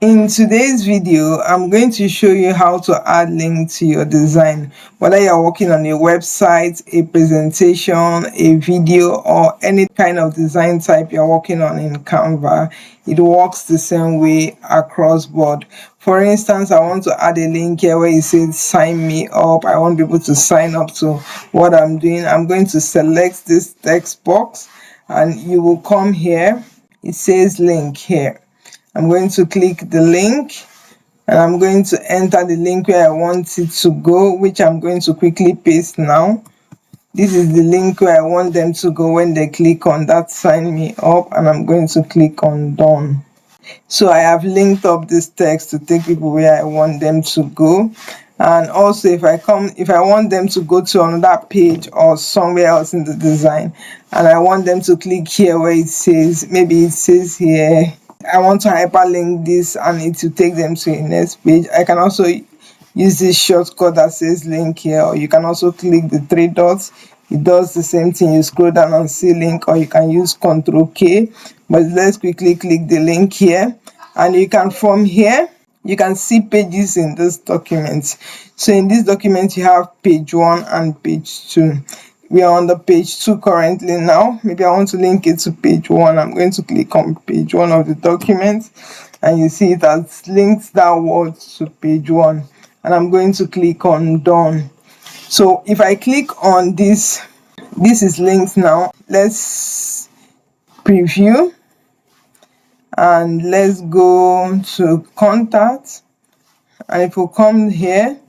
In today's video, I'm going to show you how to add link to your design, whether you're working on a website, a presentation, a video, or any kind of design type you're working on in Canva. It works the same way across board. For instance, I want to add a link here where it says sign me up. I want people to sign up to what I'm doing. I'm going to select this text box and you will come here. It says link here. I'm going to click the link and I'm going to enter the link where I want it to go, which I'm going to quickly paste now. This is the link where I want them to go when they click on that sign me up, and I'm going to click on done. So I have linked up this text to take people where I want them to go. And also if I want them to go to another page or somewhere else in the design, and I want them to click here where it says, maybe it says here, I want to hyperlink this and it will take them to the next page. I can also use this shortcut that says link here, or you can also click the three dots. It does the same thing. You scroll down and see link, or you can use Ctrl K. But let's quickly click the link here, and you can, from here you can see pages in this document. So in this document you have page 1 and page 2. We are on the page 2 currently now. Maybe I want to link it to page 1. I'm going to click on page 1 of the document, and you see it has linked that word to page 1, and I'm going to click on done. So if I click on this is linked now. Let's preview and let's go to contact, and if we come here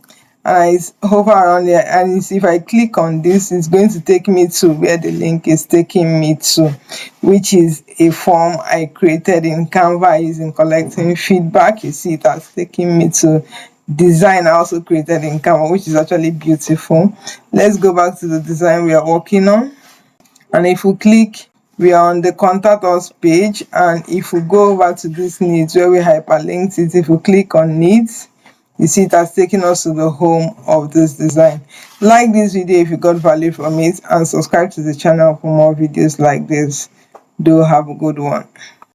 and I hover around here, and you see if I click on this, it's going to take me to where the link is taking me to, which is a form I created in Canva using collecting feedback. You see it has taken me to design I also created in Canva, which is actually beautiful. Let's go back to the design we are working on, and if we click, we are on the contact us page, and if we go over to this needs where we hyperlinked it, if we click on needs, you see it has taken us to the home of this design. Like this video if you got value from it, and subscribe to the channel for more videos like this. Do have a good one.